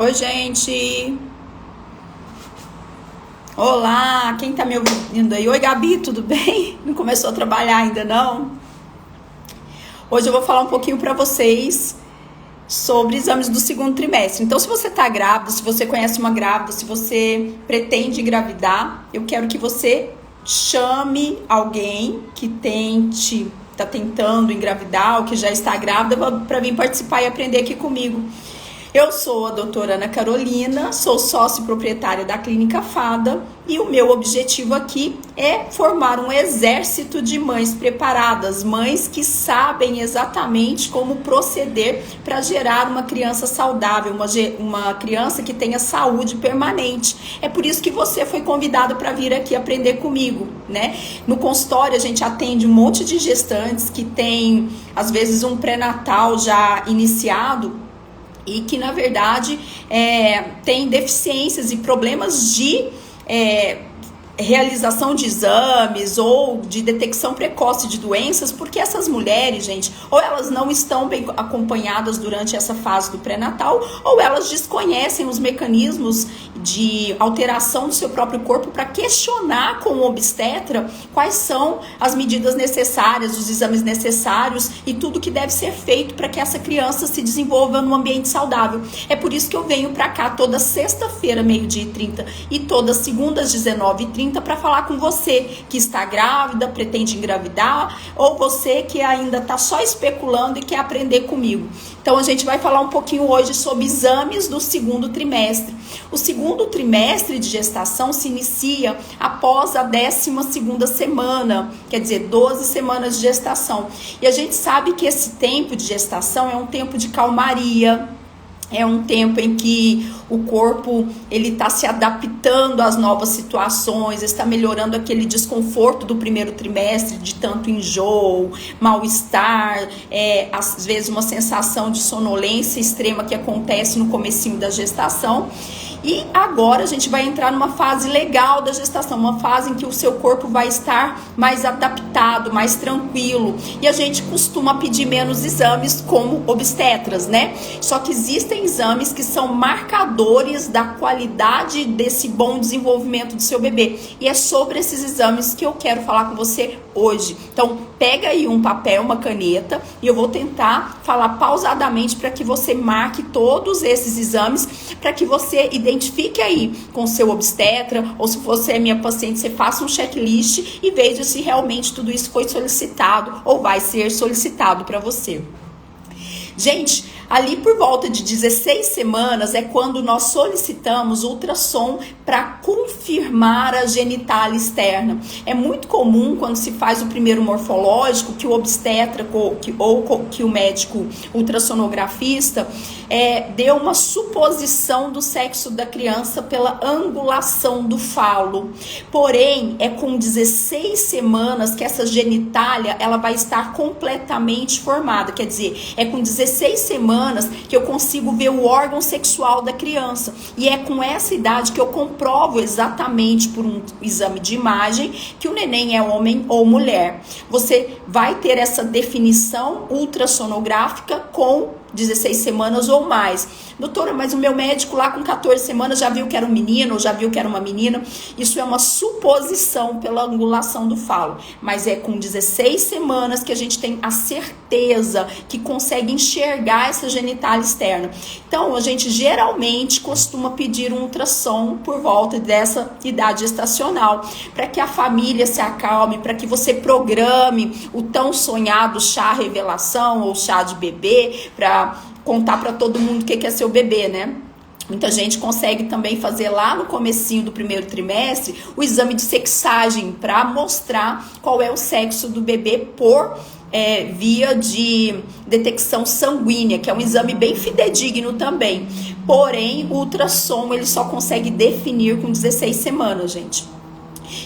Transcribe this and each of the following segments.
Oi, gente. Olá, quem tá me ouvindo aí? Oi, Gabi, tudo bem? Não começou a trabalhar ainda, não? Hoje eu vou falar um pouquinho pra vocês sobre exames do segundo trimestre. Então, se você tá grávida, se você conhece uma grávida, se você pretende engravidar, eu quero que você chame alguém que tá tentando engravidar ou que já está grávida para vir participar e aprender aqui comigo. Eu sou a doutora Ana Carolina, sou sócia proprietária da Clínica Fada e o meu objetivo aqui é formar um exército de mães preparadas, mães que sabem exatamente como proceder para gerar uma criança saudável, uma criança que tenha saúde permanente. É por isso que você foi convidado para vir aqui aprender comigo, né? No consultório a gente atende um monte de gestantes que tem, às vezes, um pré-natal já iniciado, e que, na verdade, tem deficiências e problemas de realização de exames ou de detecção precoce de doenças, porque essas mulheres, gente, ou elas não estão bem acompanhadas durante essa fase do pré-natal, ou elas desconhecem os mecanismos de alteração do seu próprio corpo para questionar com o obstetra quais são as medidas necessárias, os exames necessários e tudo que deve ser feito para que essa criança se desenvolva num ambiente saudável. É por isso que eu venho para cá toda sexta-feira, 12h30, e todas segundas, 19h30, para falar com você que está grávida, pretende engravidar, ou você que ainda está só especulando e quer aprender comigo. Então a gente vai falar um pouquinho hoje sobre exames do segundo trimestre. O segundo trimestre de gestação se inicia após a 12ª semana, quer dizer, 12 semanas de gestação. E a gente sabe que esse tempo de gestação é um tempo de calmaria, é um tempo em que o corpo ele está se adaptando às novas situações, está melhorando aquele desconforto do primeiro trimestre, de tanto enjoo, mal-estar, às vezes uma sensação de sonolência extrema que acontece no comecinho da gestação. E agora a gente vai entrar numa fase legal da gestação, uma fase em que o seu corpo vai estar mais adaptado, mais tranquilo. E a gente costuma pedir menos exames como obstetras, né? Só que existem exames que são marcadores da qualidade desse bom desenvolvimento do seu bebê. E é sobre esses exames que eu quero falar com você hoje. Então, pega aí um papel, uma caneta, e eu vou tentar falar pausadamente para que você marque todos esses exames, para que você identifique aí com o seu obstetra, ou se você é minha paciente, você faça um checklist e veja se realmente tudo isso foi solicitado ou vai ser solicitado para você. Gente, ali por volta de 16 semanas é quando nós solicitamos ultrassom para confirmar a genitália externa. É muito comum quando se faz o primeiro morfológico que o obstetra ou que o médico ultrassonografista dê uma suposição do sexo da criança pela angulação do falo. Porém, é com 16 semanas que essa genitália ela vai estar completamente formada. Quer dizer, é com 16 semanas que eu consigo ver o órgão sexual da criança. E é com essa idade que eu comprovo exatamente por um exame de imagem que o neném é homem ou mulher. Você vai ter essa definição ultrassonográfica com 16 semanas ou mais. Doutora, mas o meu médico lá com 14 semanas já viu que era um menino ou já viu que era uma menina. Isso é uma suposição pela angulação do falo. Mas é com 16 semanas que a gente tem a certeza que consegue enxergar essa genitália externa. Então, a gente geralmente costuma pedir um ultrassom por volta dessa idade gestacional, para que a família se acalme, para que você programe o tão sonhado chá revelação ou chá de bebê, para contar para todo mundo o que é seu bebê, né? Muita gente consegue também fazer lá no comecinho do primeiro trimestre o exame de sexagem para mostrar qual é o sexo do bebê por via de detecção sanguínea, que é um exame bem fidedigno também. Porém, o ultrassom ele só consegue definir com 16 semanas, gente.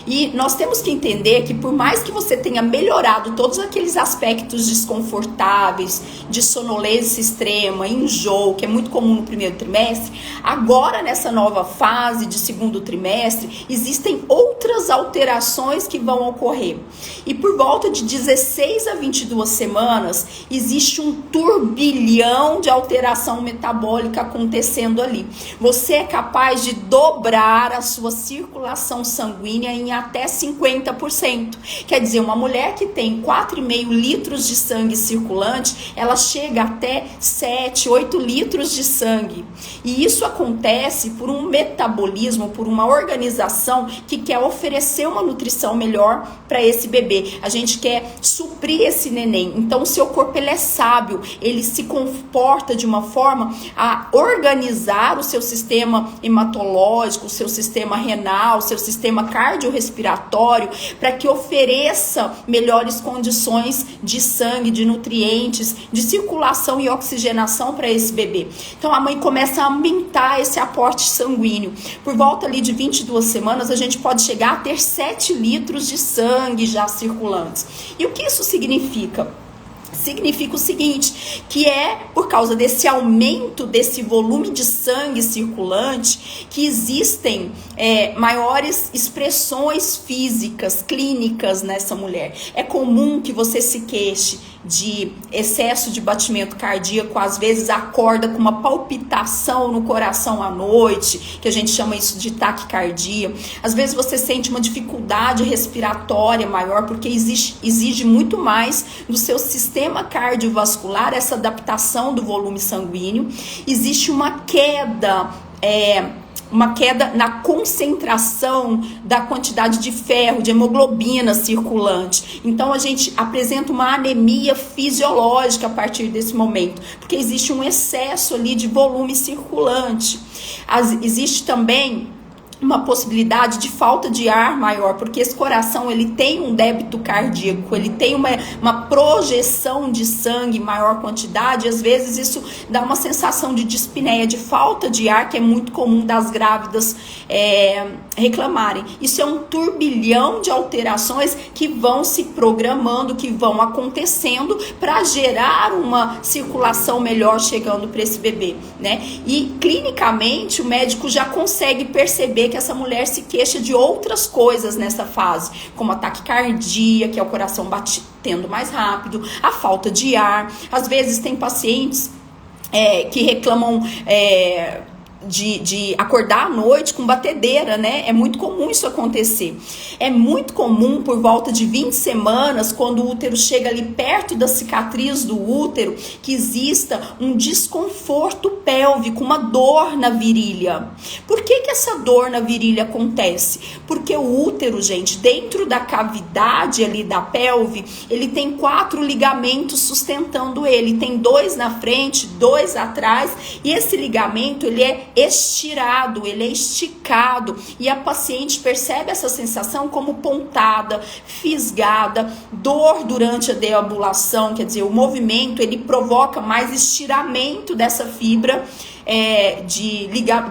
E nós temos que entender que por mais que você tenha melhorado todos aqueles aspectos desconfortáveis, de sonolência extrema, enjoo, que é muito comum no primeiro trimestre, agora nessa nova fase de segundo trimestre, existem outras alterações que vão ocorrer. E por volta de 16 a 22 semanas, existe um turbilhão de alteração metabólica acontecendo ali. Você é capaz de dobrar a sua circulação sanguínea em até 50%. Quer dizer, uma mulher que tem 4,5 litros de sangue circulante, ela chega até 7, 8 litros de sangue. E isso acontece por um metabolismo, por uma organização que quer oferecer uma nutrição melhor para esse bebê. A gente quer suprir esse neném. Então, o seu corpo ele é sábio, ele se comporta de uma forma a organizar o seu sistema hematológico, o seu sistema renal, o seu sistema cardiorrespiratório, para que ofereça melhores condições de sangue, de nutrientes, de circulação e oxigenação para esse bebê. Então a mãe começa a aumentar esse aporte sanguíneo. Por volta ali de 22 semanas, a gente pode chegar a ter 7 litros de sangue já circulantes. E o que isso significa? Significa o seguinte, que é por causa desse aumento desse volume de sangue circulante que existem maiores expressões físicas, clínicas nessa mulher. É comum que você se queixe de excesso de batimento cardíaco, às vezes acorda com uma palpitação no coração à noite, que a gente chama isso de taquicardia. Às vezes você sente uma dificuldade respiratória maior, porque exige muito mais do seu sistema cardiovascular, essa adaptação do volume sanguíneo. Existe uma queda na concentração da quantidade de ferro, de hemoglobina circulante. Então a gente apresenta uma anemia fisiológica a partir desse momento, porque existe um excesso ali de volume circulante. Existe também uma possibilidade de falta de ar maior, porque esse coração ele tem um débito cardíaco, ele tem uma projeção de sangue em maior quantidade, e às vezes isso dá uma sensação de dispneia, de falta de ar, que é muito comum das grávidas reclamarem. Isso é um turbilhão de alterações que vão se programando, que vão acontecendo para gerar uma circulação melhor chegando para esse bebê, né? E clinicamente o médico já consegue perceber que essa mulher se queixa de outras coisas nessa fase, como a taquicardia, que é o coração batendo mais rápido, a falta de ar. Às vezes tem pacientes que reclamam de acordar à noite com batedeira, né? É muito comum isso acontecer. É muito comum por volta de 20 semanas, quando o útero chega ali perto da cicatriz do útero, que exista um desconforto pélvico, uma dor na virilha. Por que essa dor na virilha acontece? Porque o útero, gente, dentro da cavidade ali da pelve, ele tem 4 ligamentos sustentando ele. Tem 2 na frente, 2 atrás, e esse ligamento, ele é estirado, ele é esticado, e a paciente percebe essa sensação como pontada, fisgada, dor durante a deambulação, quer dizer, o movimento ele provoca mais estiramento dessa fibra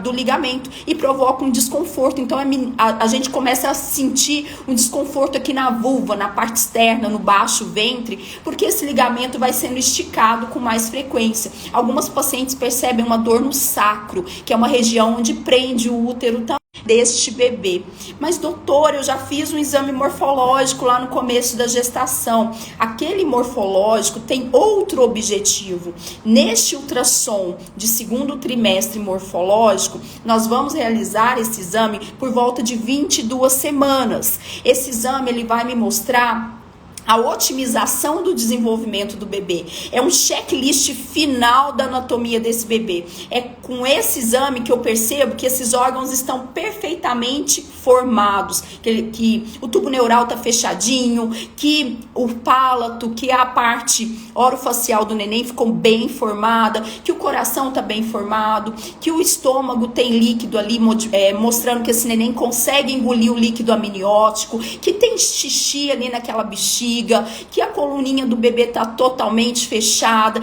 do ligamento e provoca um desconforto. Então a gente começa a sentir um desconforto aqui na vulva, na parte externa, no baixo ventre, porque esse ligamento vai sendo esticado com mais frequência. Algumas pacientes percebem uma dor no sacro, que é uma região onde prende o útero deste bebê. Mas doutor, eu já fiz um exame morfológico lá no começo da gestação. Aquele morfológico tem outro objetivo. Neste ultrassom de segundo trimestre morfológico, nós vamos realizar esse exame por volta de 22 semanas. Esse exame ele vai me mostrar a otimização do desenvolvimento do bebê. É um checklist final da anatomia desse bebê. É com esse exame que eu percebo que esses órgãos estão perfeitamente formados, que o tubo neural está fechadinho, que o palato, que a parte orofacial do neném ficou bem formada, que o coração está bem formado, que o estômago tem líquido ali, mostrando que esse neném consegue engolir o líquido amniótico, que tem xixi ali naquela bexiga, barriga, que a coluninha do bebê está totalmente fechada,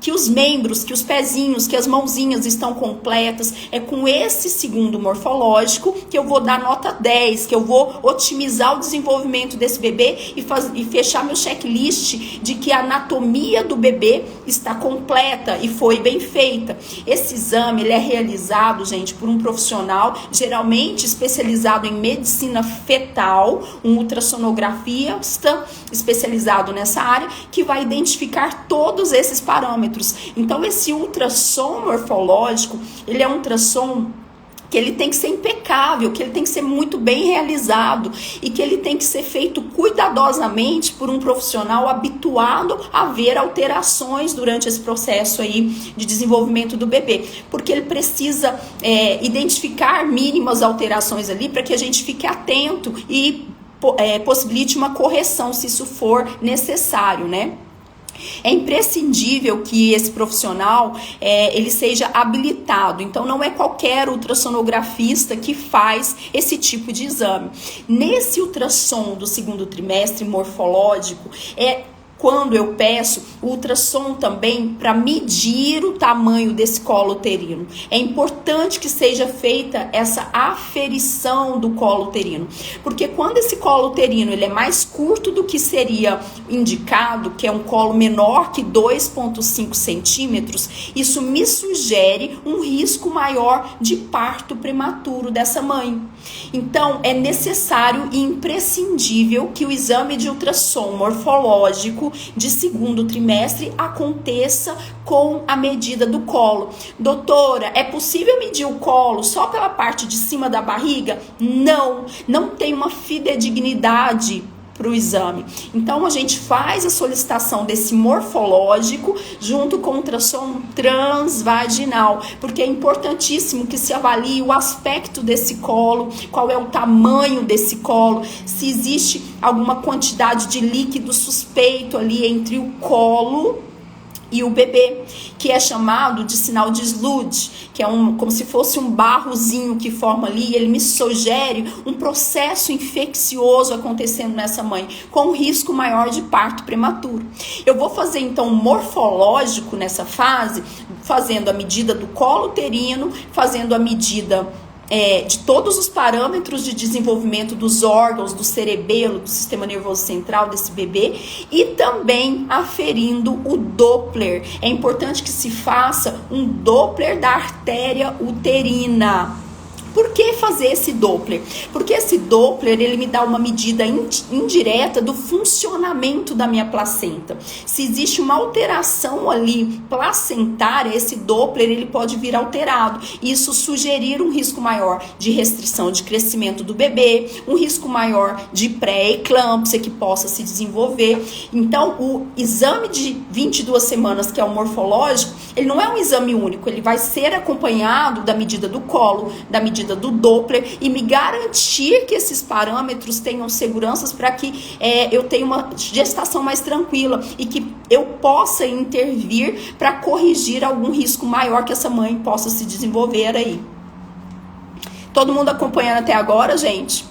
que os membros, que os pezinhos, que as mãozinhas estão completas. É com esse segundo morfológico que eu vou dar nota 10, que eu vou otimizar o desenvolvimento desse bebê e fechar meu checklist de que a anatomia do bebê está completa e foi bem feita. Esse exame ele é realizado, gente, por um profissional geralmente especializado em medicina fetal, um ultrassonografista especializado nessa área, que vai identificar todos esses parâmetros. Então esse ultrassom morfológico, ele é um ultrassom que ele tem que ser impecável, que ele tem que ser muito bem realizado e que ele tem que ser feito cuidadosamente por um profissional habituado a ver alterações durante esse processo aí de desenvolvimento do bebê, porque ele precisa identificar mínimas alterações ali para que a gente fique atento e possibilite uma correção se isso for necessário, né? É imprescindível que esse profissional ele seja habilitado, então não é qualquer ultrassonografista que faz esse tipo de exame. Nesse ultrassom do segundo trimestre morfológico, quando eu peço o ultrassom também para medir o tamanho desse colo uterino. É importante que seja feita essa aferição do colo uterino, porque quando esse colo uterino ele é mais curto do que seria indicado, que é um colo menor que 2,5 centímetros, isso me sugere um risco maior de parto prematuro dessa mãe. Então, é necessário e imprescindível que o exame de ultrassom morfológico de segundo trimestre aconteça com a medida do colo. Doutora, é possível medir o colo só pela parte de cima da barriga? Não tem uma fidedignidade para o exame. Então a gente faz a solicitação desse morfológico junto com o ultrassom transvaginal, porque é importantíssimo que se avalie o aspecto desse colo, qual é o tamanho desse colo, se existe alguma quantidade de líquido suspeito ali entre o colo e o bebê, que é chamado de sinal de Slude, que é como se fosse um barrozinho que forma ali, ele me sugere um processo infeccioso acontecendo nessa mãe, com um risco maior de parto prematuro. Eu vou fazer então um morfológico nessa fase, fazendo a medida do colo uterino, fazendo a medida de todos os parâmetros de desenvolvimento dos órgãos, do cerebelo, do sistema nervoso central desse bebê, e também aferindo o Doppler. É importante que se faça um Doppler da artéria uterina. Por que fazer esse Doppler? Porque esse Doppler, ele me dá uma medida indireta do funcionamento da minha placenta. Se existe uma alteração ali placentária, esse Doppler, ele pode vir alterado. Isso sugerir um risco maior de restrição de crescimento do bebê, um risco maior de pré-eclâmpsia que possa se desenvolver. Então, o exame de 22 semanas, que é o morfológico, ele não é um exame único, ele vai ser acompanhado da medida do colo, da medida do Doppler, e me garantir que esses parâmetros tenham seguranças para que eu tenha uma gestação mais tranquila e que eu possa intervir para corrigir algum risco maior que essa mãe possa se desenvolver aí. Todo mundo acompanhando até agora, gente?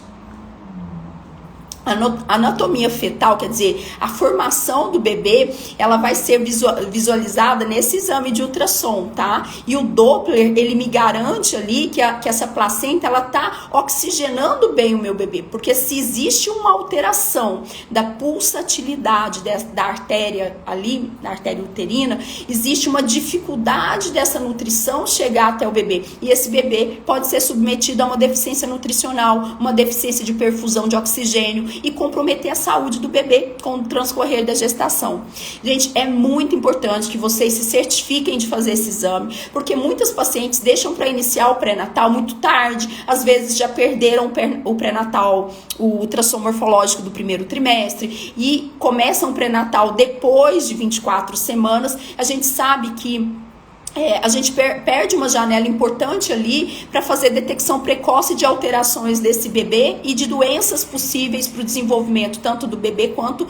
Anatomia fetal, quer dizer, a formação do bebê, ela vai ser visualizada nesse exame de ultrassom, tá? E o Doppler, ele me garante ali que essa placenta, ela tá oxigenando bem o meu bebê, porque se existe uma alteração da pulsatilidade da artéria ali, da artéria uterina, existe uma dificuldade dessa nutrição chegar até o bebê, e esse bebê pode ser submetido a uma deficiência nutricional, uma deficiência de perfusão de oxigênio, e comprometer a saúde do bebê com o transcorrer da gestação. Gente, é muito importante que vocês se certifiquem de fazer esse exame, porque muitas pacientes deixam para iniciar o pré-natal muito tarde, às vezes já perderam o pré-natal, o ultrassom morfológico do primeiro trimestre, e começam o pré-natal depois de 24 semanas. A gente sabe que a gente perde uma janela importante ali para fazer detecção precoce de alterações desse bebê e de doenças possíveis para o desenvolvimento tanto do bebê quanto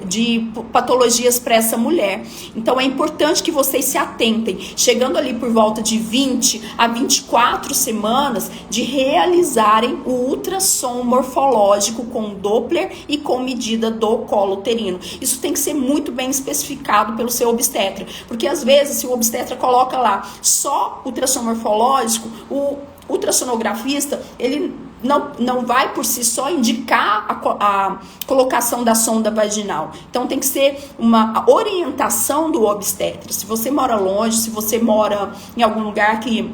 de patologias para essa mulher. Então é importante que vocês se atentem, chegando ali por volta de 20 a 24 semanas, de realizarem o ultrassom morfológico com Doppler e com medida do colo uterino. Isso tem que ser muito bem especificado pelo seu obstetra, porque às vezes se o obstetra coloca lá só ultrassom morfológico, o ultrassonografista, ele não vai por si só indicar a colocação da sonda vaginal. Então tem que ser uma orientação do obstetra. Se você mora longe, se você mora em algum lugar que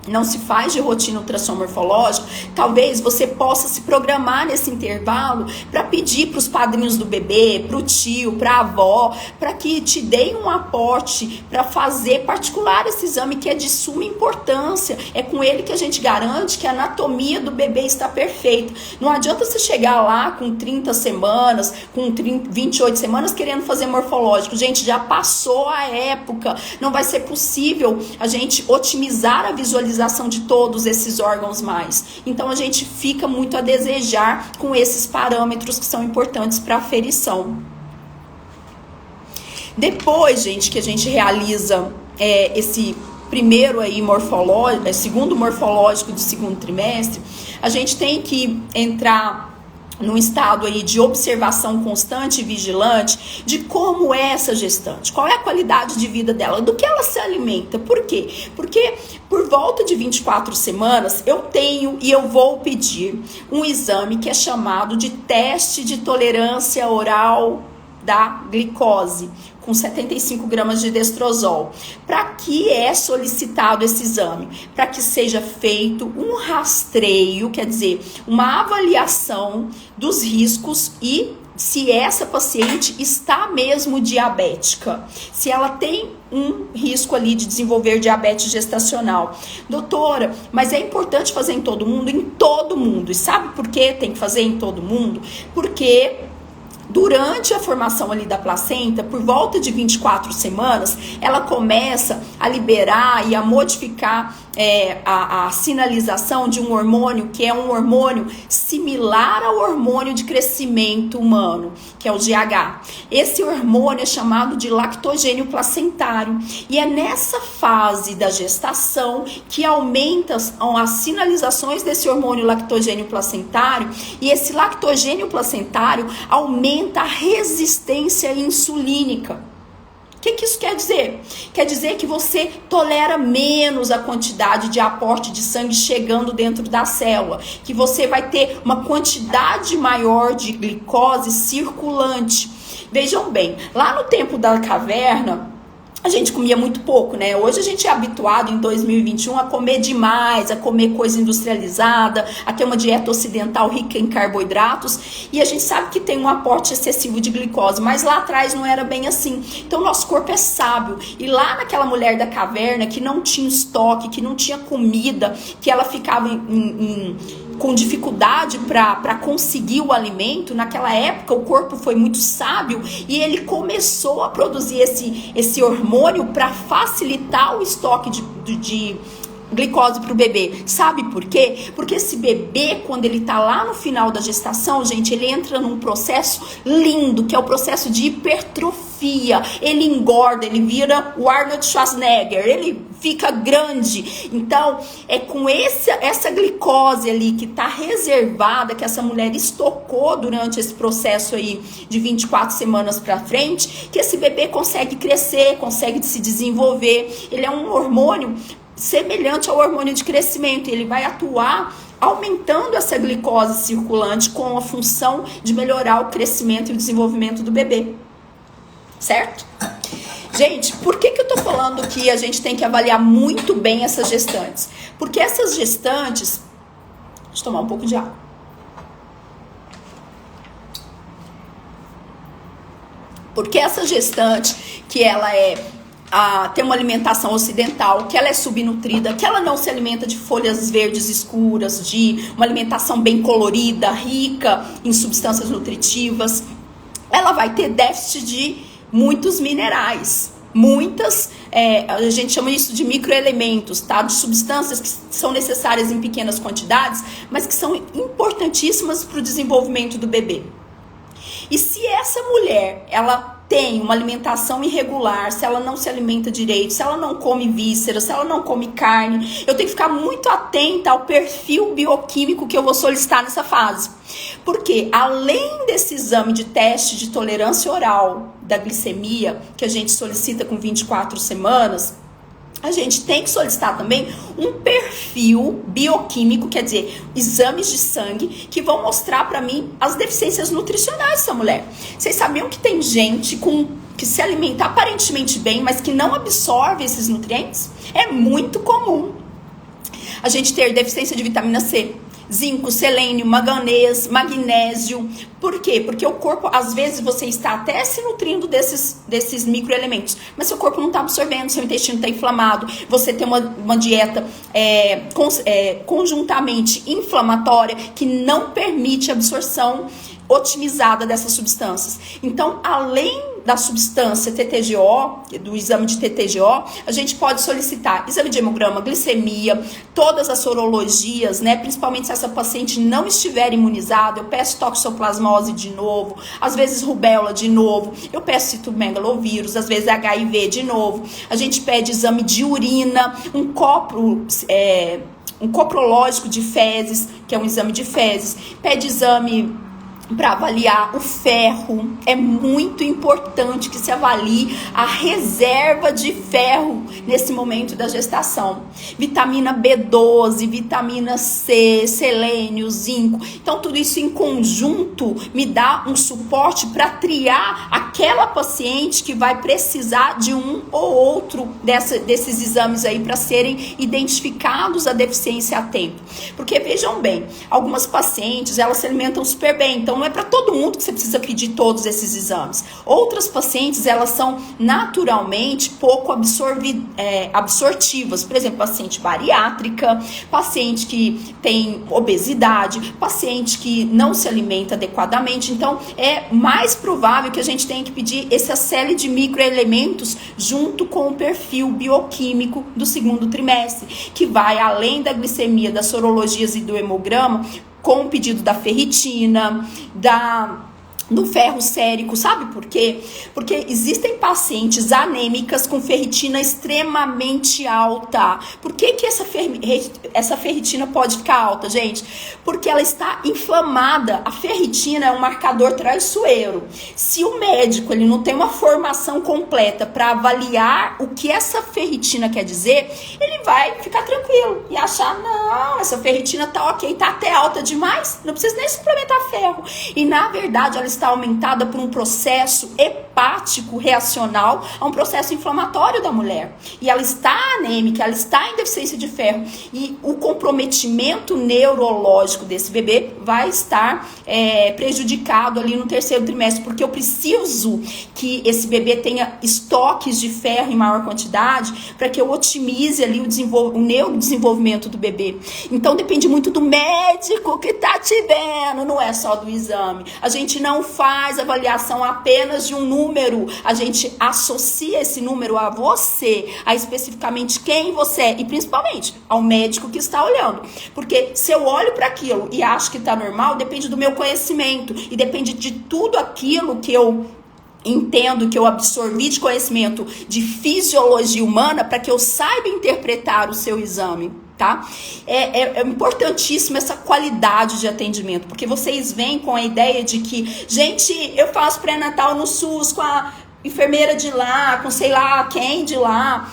não se faz de rotina ultrassom morfológico, talvez você possa se programar nesse intervalo para pedir para os padrinhos do bebê, para o tio, para a avó, para que te deem um aporte para fazer particular esse exame que é de suma importância. É com ele que a gente garante que a anatomia do bebê está perfeita. Não adianta você chegar lá com 30 semanas, com 28 semanas querendo fazer morfológico. Gente, já passou a época. Não vai ser possível a gente otimizar a visualização de todos esses órgãos mais. Então a gente fica muito a desejar com esses parâmetros que são importantes para a aferição. Depois, gente, que a gente realiza esse primeiro aí morfológico, segundo morfológico do segundo trimestre, a gente tem que entrar num estado aí de observação constante e vigilante de como é essa gestante, qual é a qualidade de vida dela, do que ela se alimenta. Por quê? Porque por volta de 24 semanas eu tenho e eu vou pedir um exame que é chamado de teste de tolerância oral da glicose, com 75 gramas de destrozol. Para que é solicitado esse exame? Para que seja feito um rastreio, quer dizer, uma avaliação dos riscos e se essa paciente está mesmo diabética, se ela tem um risco ali de desenvolver diabetes gestacional. Doutora, mas é importante fazer em todo mundo? Em todo mundo. E sabe por que tem que fazer em todo mundo? Porque durante a formação ali da placenta, por volta de 24 semanas, ela começa a liberar e a modificar a sinalização de um hormônio que é um hormônio similar ao hormônio de crescimento humano, que é o GH. Esse hormônio é chamado de lactogênio placentário e é nessa fase da gestação que aumenta as sinalizações desse hormônio lactogênio placentário, e esse lactogênio placentário aumenta a resistência insulínica. O que isso quer dizer? Quer dizer que você tolera menos a quantidade de aporte de sangue chegando dentro da célula, que você vai ter uma quantidade maior de glicose circulante. Vejam bem, lá no tempo da caverna, a gente comia muito pouco, né? Hoje a gente é habituado em 2021 a comer demais, a comer coisa industrializada, a ter uma dieta ocidental rica em carboidratos, e a gente sabe que tem um aporte excessivo de glicose, mas lá atrás não era bem assim. Então nosso corpo é sábio, e lá naquela mulher da caverna que não tinha estoque, que não tinha comida, que ela ficava com dificuldade para conseguir o alimento, naquela época o corpo foi muito sábio e ele começou a produzir esse hormônio para facilitar o estoque de glicose para o bebê. Sabe por quê? Porque esse bebê, quando ele tá lá no final da gestação, gente, ele entra num processo lindo, que é o processo de hipertrofia. Ele engorda, ele vira o Arnold Schwarzenegger, ele fica grande. Então, é com essa glicose ali que tá reservada, que essa mulher estocou durante esse processo aí de 24 semanas para frente, que esse bebê consegue crescer, consegue se desenvolver. Ele é um hormônio semelhante ao hormônio de crescimento, ele vai atuar aumentando essa glicose circulante com a função de melhorar o crescimento e o desenvolvimento do bebê, certo? Gente, por que eu tô falando que a gente tem que avaliar muito bem essas gestantes? Porque essas gestantes... Deixa eu tomar um pouco de água. Porque essa gestante, que ela tem uma alimentação ocidental, que ela é subnutrida, que ela não se alimenta de folhas verdes escuras, de uma alimentação bem colorida, rica em substâncias nutritivas, ela vai ter déficit de muitos minerais, muitas a gente chama isso de microelementos, tá? De substâncias que são necessárias em pequenas quantidades, mas que são importantíssimas para o desenvolvimento do bebê. E se essa mulher, ela tem uma alimentação irregular, se ela não se alimenta direito, se ela não come vísceras, se ela não come carne, eu tenho que ficar muito atenta ao perfil bioquímico que eu vou solicitar nessa fase. Porque além desse exame de teste de tolerância oral da glicemia, que a gente solicita com 24 semanas, a gente tem que solicitar também um perfil bioquímico, quer dizer, exames de sangue que vão mostrar para mim as deficiências nutricionais dessa mulher. Vocês sabiam que tem gente que se alimenta aparentemente bem, mas que não absorve esses nutrientes? É muito comum a gente ter deficiência de vitamina C, zinco, selênio, manganês, magnésio. Por quê? Porque o corpo, às vezes, você está até se nutrindo desses microelementos, mas seu corpo não está absorvendo, seu intestino está inflamado, você tem uma dieta conjuntamente inflamatória que não permite a absorção otimizada dessas substâncias. Então, além da substância TTGO, do exame de TTGO, a gente pode solicitar exame de hemograma, glicemia, todas as sorologias, né? Principalmente se essa paciente não estiver imunizada, eu peço toxoplasmose de novo, às vezes rubéola de novo, eu peço citomegalovírus, às vezes HIV de novo. A gente pede exame de urina, um coprológico de fezes, que é um exame de fezes, pede exame para avaliar o ferro. É muito importante que se avalie a reserva de ferro nesse momento da gestação. Vitamina B12, vitamina C, selênio, zinco. Então, tudo isso em conjunto me dá um suporte para triar aquela paciente que vai precisar de um ou outro desses exames aí para serem identificados a deficiência a tempo. Porque, vejam bem, algumas pacientes, elas se alimentam super bem, então não é para todo mundo que você precisa pedir todos esses exames. Outras pacientes, elas são naturalmente pouco absortivas. Por exemplo, paciente bariátrica, paciente que tem obesidade, paciente que não se alimenta adequadamente. Então, é mais provável que a gente tenha que pedir essa série de microelementos junto com o perfil bioquímico do segundo trimestre, que vai além da glicemia, das sorologias e do hemograma, com o pedido da ferritina, do ferro sérico. Sabe por quê? Porque existem pacientes anêmicas com ferritina extremamente alta. Por que essa ferritina pode ficar alta, gente? Porque ela está inflamada. A ferritina é um marcador traiçoeiro. Se o médico ele não tem uma formação completa para avaliar o que essa ferritina quer dizer, ele vai ficar tranquilo e achar, não, essa ferritina tá ok, tá até alta demais, não precisa nem suplementar ferro. E na verdade ela está aumentada por um processo hepático reacional a um processo inflamatório da mulher. E ela está anêmica, ela está em deficiência de ferro. E o comprometimento neurológico desse bebê vai estar prejudicado ali no terceiro trimestre, porque eu preciso que esse bebê tenha estoques de ferro em maior quantidade para que eu otimize ali o neurodesenvolvimento do bebê. Então depende muito do médico que tá te vendo, não é só do exame. A gente não faz avaliação apenas de um número, a gente associa esse número a você, a especificamente quem você é e principalmente ao médico que está olhando. Porque se eu olho para aquilo e acho que está normal, depende do meu conhecimento e depende de tudo aquilo que eu entendo, que eu absorvi de conhecimento de fisiologia humana para que eu saiba interpretar o seu exame. Tá? É importantíssimo essa qualidade de atendimento, porque vocês vêm com a ideia de que, gente, eu faço pré-natal no SUS com a enfermeira de lá, com sei lá quem de lá.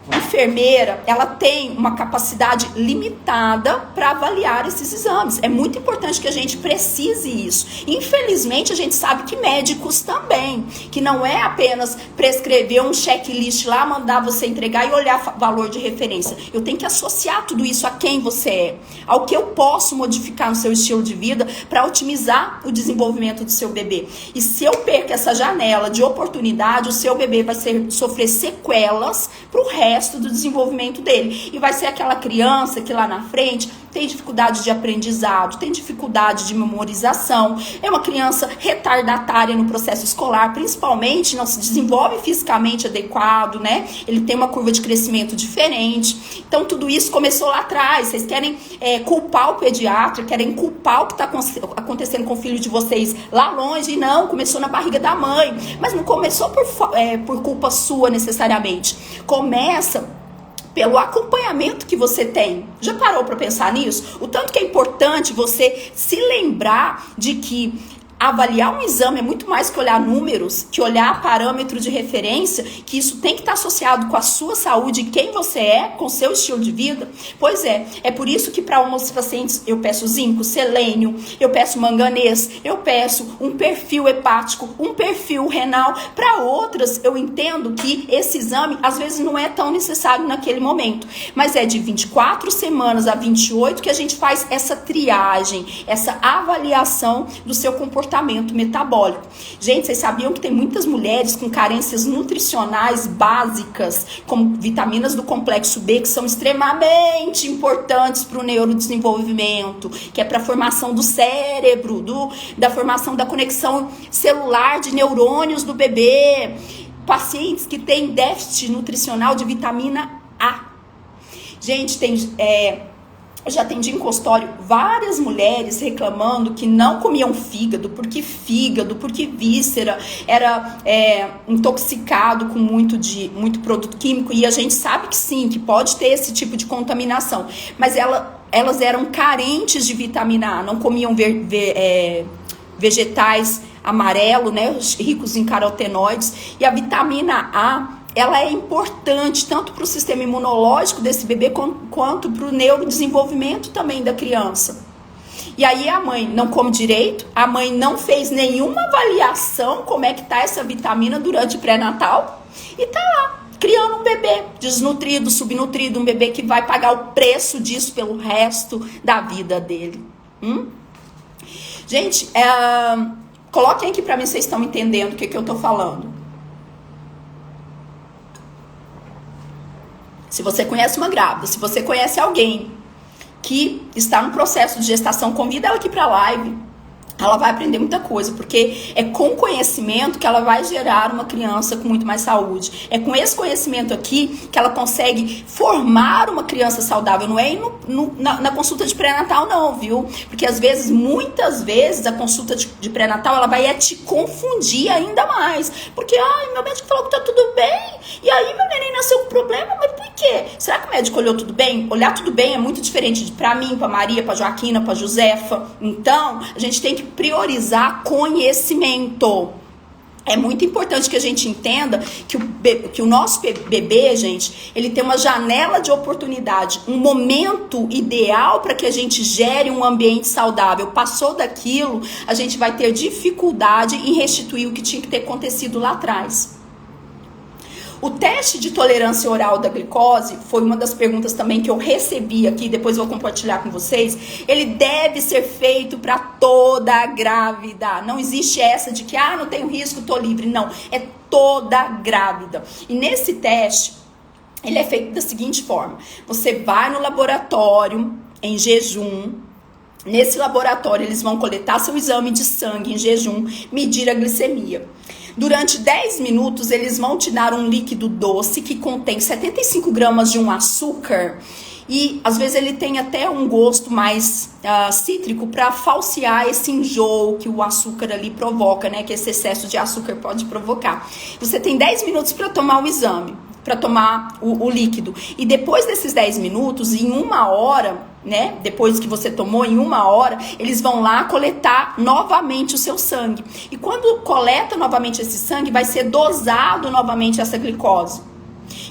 A enfermeira, ela tem uma capacidade limitada para avaliar esses exames. É muito importante que a gente precise isso. Infelizmente, a gente sabe que médicos também, que não é apenas prescrever um checklist lá, mandar você entregar e olhar valor de referência. Eu tenho que associar tudo isso a quem você é, ao que eu posso modificar no seu estilo de vida para otimizar o desenvolvimento do seu bebê. E se eu perco essa janela de oportunidade, o seu bebê vai sofrer sequelas para o resto do desenvolvimento dele. E vai ser aquela criança que lá na frente tem dificuldade de aprendizado, tem dificuldade de memorização, é uma criança retardatária no processo escolar, principalmente não se desenvolve fisicamente adequado, né? Ele tem uma curva de crescimento diferente. Então tudo isso começou lá atrás. Vocês querem culpar o pediatra, querem culpar o que está acontecendo com o filho de vocês lá longe, e não, começou na barriga da mãe, mas não começou por culpa sua necessariamente, começa pelo acompanhamento que você tem. Já parou para pensar nisso? O tanto que é importante você se lembrar de que avaliar um exame é muito mais que olhar números, que olhar parâmetro de referência, que isso tem que estar associado com a sua saúde, quem você é, com o seu estilo de vida. Pois é por isso que para alguns pacientes eu peço zinco, selênio, eu peço manganês, eu peço um perfil hepático, um perfil renal. Para outras eu entendo que esse exame às vezes não é tão necessário naquele momento, mas é de 24 semanas a 28 que a gente faz essa triagem, essa avaliação do seu comportamento metabólico. Gente, vocês sabiam que tem muitas mulheres com carências nutricionais básicas, como vitaminas do complexo B, que são extremamente importantes para o neurodesenvolvimento, que é para a formação do cérebro, da formação da conexão celular de neurônios do bebê. Pacientes que têm déficit nutricional de vitamina A. Gente, eu já atendi em consultório várias mulheres reclamando que não comiam fígado, porque víscera era intoxicado com muito produto químico, e a gente sabe que sim, que pode ter esse tipo de contaminação, mas elas eram carentes de vitamina A, não comiam vegetais amarelo, né, ricos em carotenoides, e a vitamina A ela é importante tanto para o sistema imunológico desse bebê quanto para o neurodesenvolvimento também da criança. E aí a mãe não come direito, a mãe não fez nenhuma avaliação como é que tá essa vitamina durante o pré-natal e tá lá criando um bebê desnutrido, subnutrido, um bebê que vai pagar o preço disso pelo resto da vida dele. Gente, coloquem aqui para mim se vocês estão entendendo o que eu tô falando. Se você conhece uma grávida, se você conhece alguém que está no processo de gestação, convida ela aqui para a live. Ela vai aprender muita coisa, porque é com conhecimento que ela vai gerar uma criança com muito mais saúde. É com esse conhecimento aqui que ela consegue formar uma criança saudável. Não é na consulta de pré-natal não, viu? Porque muitas vezes, a consulta de pré-natal, ela vai te confundir ainda mais. Porque, meu médico falou que tá tudo bem, e aí meu neném nasceu com problema, mas por quê? Será que o médico olhou tudo bem? Olhar tudo bem é muito diferente pra mim, pra Maria, pra Joaquina, pra Josefa. Então, a gente tem que priorizar conhecimento. É muito importante que a gente entenda que o nosso bebê, gente, ele tem uma janela de oportunidade, um momento ideal para que a gente gere um ambiente saudável. Passou daquilo, a gente vai ter dificuldade em restituir o que tinha que ter acontecido lá atrás. O teste de tolerância oral da glicose foi uma das perguntas também que eu recebi aqui, depois eu vou compartilhar com vocês. Ele deve ser feito para toda grávida. Não existe essa de que, não tenho risco, tô livre. Não, é toda grávida. E nesse teste, ele é feito da seguinte forma. Você vai no laboratório em jejum. Nesse laboratório, eles vão coletar seu exame de sangue em jejum, medir a glicemia. Durante 10 minutos, eles vão te dar um líquido doce que contém 75 gramas de um açúcar. E às vezes ele tem até um gosto mais cítrico para falsear esse enjoo que o açúcar ali provoca, né? Que esse excesso de açúcar pode provocar. Você tem 10 minutos para tomar o exame, para tomar o líquido. E depois desses 10 minutos, em 1 hora, né? Depois que você tomou, em 1 hora, eles vão lá coletar novamente o seu sangue. E quando coleta novamente esse sangue, vai ser dosado novamente essa glicose.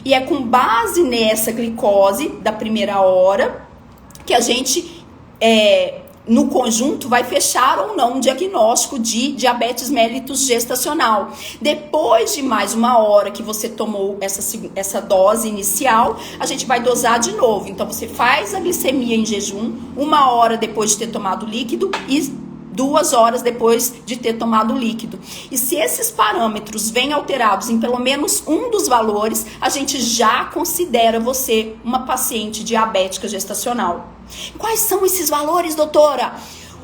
E é com base nessa glicose da primeira hora que a gente, no conjunto, vai fechar ou não um diagnóstico de diabetes mellitus gestacional. Depois de mais 1 hora que você tomou essa dose inicial, a gente vai dosar de novo. Então, você faz a glicemia em jejum, 1 hora depois de ter tomado o líquido, e 2 horas depois de ter tomado o líquido. E se esses parâmetros vêm alterados em pelo menos um dos valores, a gente já considera você uma paciente diabética gestacional. Quais são esses valores, doutora?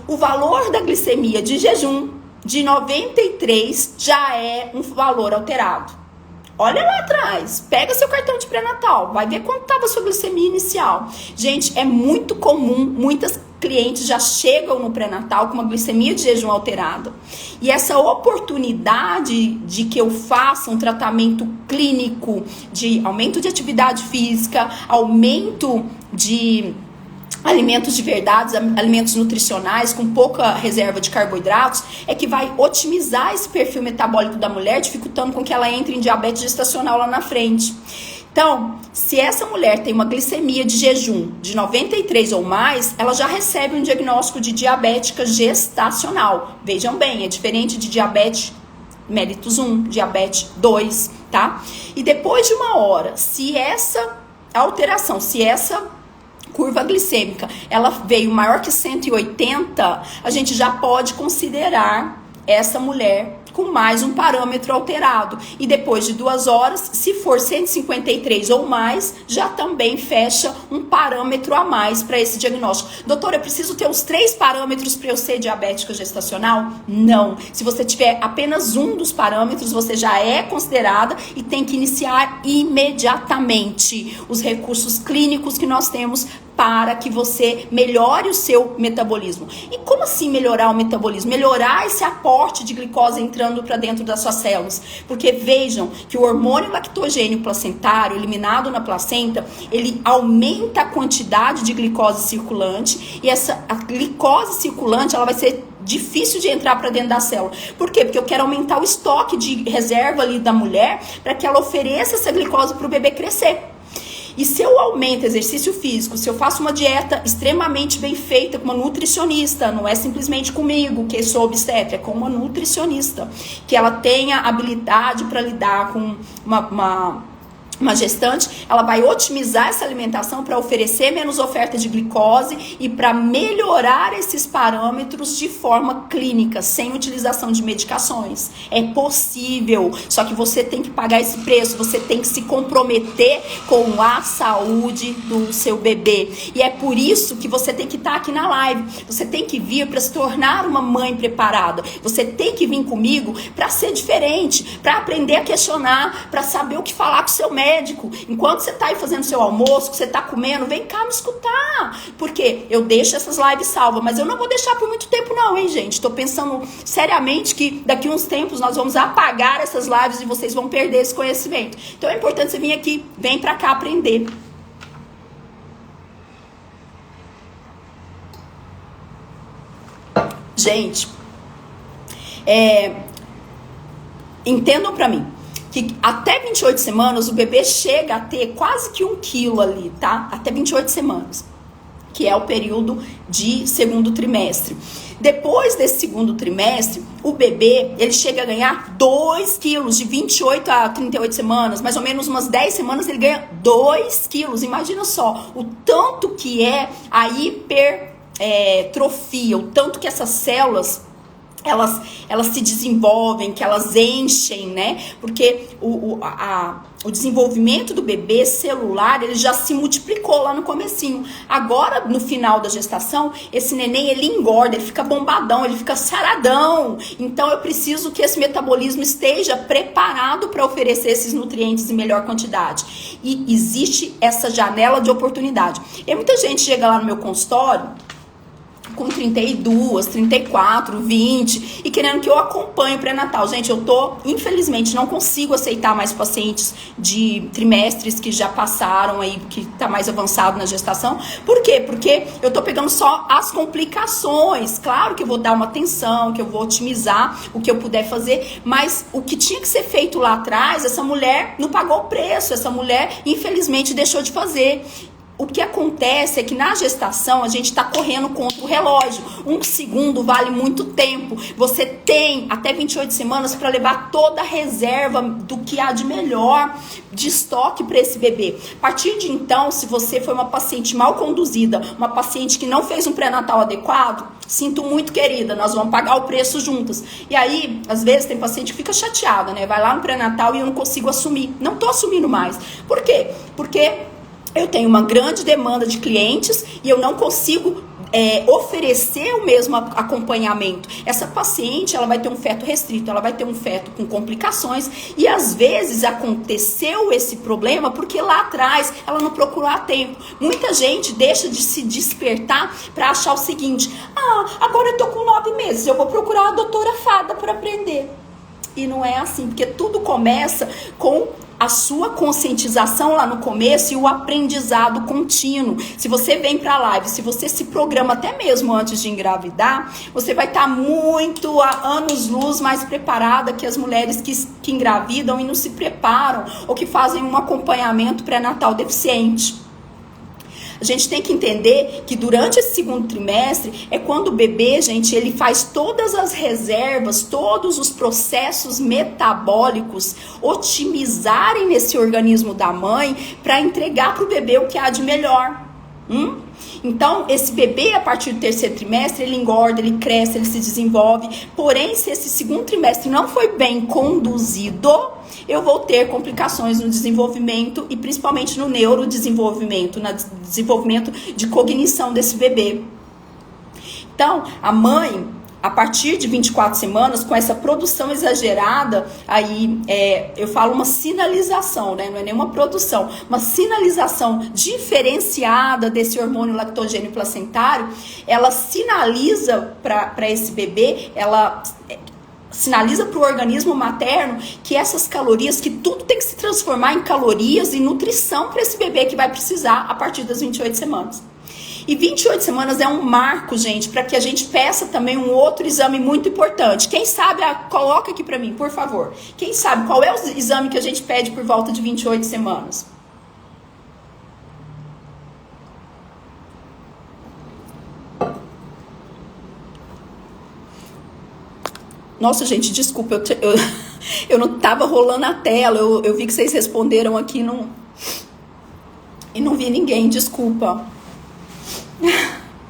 O valor da glicemia de jejum de 93 já é um valor alterado. Olha lá atrás, pega seu cartão de pré-natal, vai ver quanto estava a sua glicemia inicial. Gente, é muito comum, muitas clientes já chegam no pré-natal com uma glicemia de jejum alterada. E essa oportunidade de que eu faça um tratamento clínico de aumento de atividade física, aumento de alimentos de verdade, alimentos nutricionais com pouca reserva de carboidratos, é que vai otimizar esse perfil metabólico da mulher, dificultando com que ela entre em diabetes gestacional lá na frente. Então, se essa mulher tem uma glicemia de jejum de 93 ou mais, ela já recebe um diagnóstico de diabética gestacional. Vejam bem, é diferente de diabetes mellitus 1, diabetes 2, tá? E depois de 1 hora, se essa alteração, se essa curva glicêmica, ela veio maior que 180, a gente já pode considerar essa mulher com mais um parâmetro alterado. E depois de 2 horas, se for 153 ou mais, já também fecha um parâmetro a mais para esse diagnóstico. Doutora, eu preciso ter os 3 parâmetros para eu ser diabética gestacional? Não. Se você tiver apenas um dos parâmetros, você já é considerada e tem que iniciar imediatamente os recursos clínicos que nós temos para que você melhore o seu metabolismo. E como assim melhorar o metabolismo? Melhorar esse aporte de glicose entrando para dentro das suas células. Porque vejam que o hormônio lactogênio placentário, eliminado na placenta, ele aumenta a quantidade de glicose circulante, e a glicose circulante, ela vai ser difícil de entrar para dentro da célula. Por quê? Porque eu quero aumentar o estoque de reserva ali da mulher para que ela ofereça essa glicose para o bebê crescer. E se eu aumento exercício físico, se eu faço uma dieta extremamente bem feita com uma nutricionista, não é simplesmente comigo, que sou obstetra, é com uma nutricionista, que ela tenha habilidade para lidar com uma gestante, ela vai otimizar essa alimentação para oferecer menos oferta de glicose e para melhorar esses parâmetros de forma clínica, sem utilização de medicações. É possível, só que você tem que pagar esse preço, você tem que se comprometer com a saúde do seu bebê. E é por isso que você tem que estar aqui na live, você tem que vir para se tornar uma mãe preparada, você tem que vir comigo para ser diferente, para aprender a questionar, para saber o que falar com o seu médico. Enquanto você tá aí fazendo seu almoço, que você tá comendo, vem cá me escutar. Porque eu deixo essas lives salvas, mas eu não vou deixar por muito tempo não, hein, gente? Tô pensando seriamente que daqui uns tempos nós vamos apagar essas lives e vocês vão perder esse conhecimento. Então é importante você vir aqui, vem pra cá aprender. Gente, entendam pra mim que até 28 semanas o bebê chega a ter quase que 1 quilo ali, tá? Até 28 semanas, que é o período de segundo trimestre. Depois desse segundo trimestre, o bebê, ele chega a ganhar 2 quilos, de 28 a 38 semanas, mais ou menos umas 10 semanas ele ganha 2 quilos. Imagina só, o tanto que é a hipertrofia, o tanto que essas células elas se desenvolvem, que elas enchem, né? Porque o desenvolvimento do bebê celular, ele já se multiplicou lá no comecinho. Agora, no final da gestação, esse neném, ele engorda, ele fica bombadão, ele fica saradão. Então, eu preciso que esse metabolismo esteja preparado para oferecer esses nutrientes em melhor quantidade. E existe essa janela de oportunidade. E muita gente chega lá no meu consultório com 32, 34, 20 e querendo que eu acompanhe o pré-natal. Gente, infelizmente, não consigo aceitar mais pacientes de trimestres que já passaram aí, que tá mais avançado na gestação. Por quê? Porque eu tô pegando só as complicações. Claro que eu vou dar uma atenção, que eu vou otimizar o que eu puder fazer, mas o que tinha que ser feito lá atrás, essa mulher não pagou o preço, essa mulher, infelizmente, deixou de fazer. o que acontece é que na gestação a gente está correndo contra o relógio. 1 segundo vale muito tempo. Você tem até 28 semanas para levar toda a reserva do que há de melhor de estoque para esse bebê. A partir de então, se você foi uma paciente mal conduzida, uma paciente que não fez um pré-natal adequado, sinto muito, querida, nós vamos pagar o preço juntas. E aí, às vezes, tem paciente que fica chateada, né? Vai lá no pré-natal e eu não consigo assumir. Não tô assumindo mais. Por quê? Porque eu tenho uma grande demanda de clientes e eu não consigo oferecer o mesmo acompanhamento. Essa paciente, ela vai ter um feto restrito, ela vai ter um feto com complicações e às vezes aconteceu esse problema porque lá atrás ela não procurou a tempo. Muita gente deixa de se despertar para achar o seguinte: agora eu tô com 9 meses, eu vou procurar a doutora Fada para aprender. E não é assim, porque tudo começa com a sua conscientização lá no começo e o aprendizado contínuo. Se você vem pra live, se você se programa até mesmo antes de engravidar, você vai estar muito a anos-luz mais preparada que as mulheres que engravidam e não se preparam ou que fazem um acompanhamento pré-natal deficiente. A gente tem que entender que durante esse segundo trimestre é quando o bebê, gente, ele faz todas as reservas, todos os processos metabólicos otimizarem nesse organismo da mãe para entregar para o bebê o que há de melhor. Então, esse bebê, a partir do terceiro trimestre, ele engorda, ele cresce, ele se desenvolve. Porém, se esse segundo trimestre não foi bem conduzido, eu vou ter complicações no desenvolvimento e principalmente no neurodesenvolvimento, no desenvolvimento de cognição desse bebê. Então, a mãe, a partir de 24 semanas, com essa produção exagerada, aí eu falo uma sinalização, né? Não é nenhuma produção, uma sinalização diferenciada desse hormônio lactogênio placentário, ela sinaliza para esse bebê, ela sinaliza para o organismo materno que essas calorias, que tudo tem que se transformar em calorias e nutrição para esse bebê que vai precisar a partir das 28 semanas. E 28 semanas é um marco, gente, para que a gente peça também um outro exame muito importante. Quem sabe, coloca aqui para mim, por favor. Quem sabe qual é o exame que a gente pede por volta de 28 semanas? Nossa, gente, desculpa, eu não tava rolando a tela, eu vi que vocês responderam aqui e não vi ninguém, desculpa.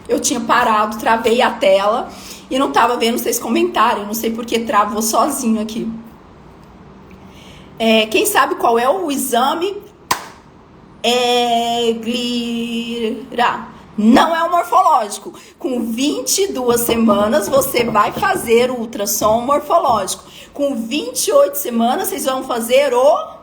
Eu tinha parado, travei a tela e não tava vendo vocês comentarem, não sei porque travou sozinho aqui. Quem sabe qual é o exame? Não é o morfológico. Com 22 semanas, você vai fazer o ultrassom morfológico. Com 28 semanas, vocês vão fazer o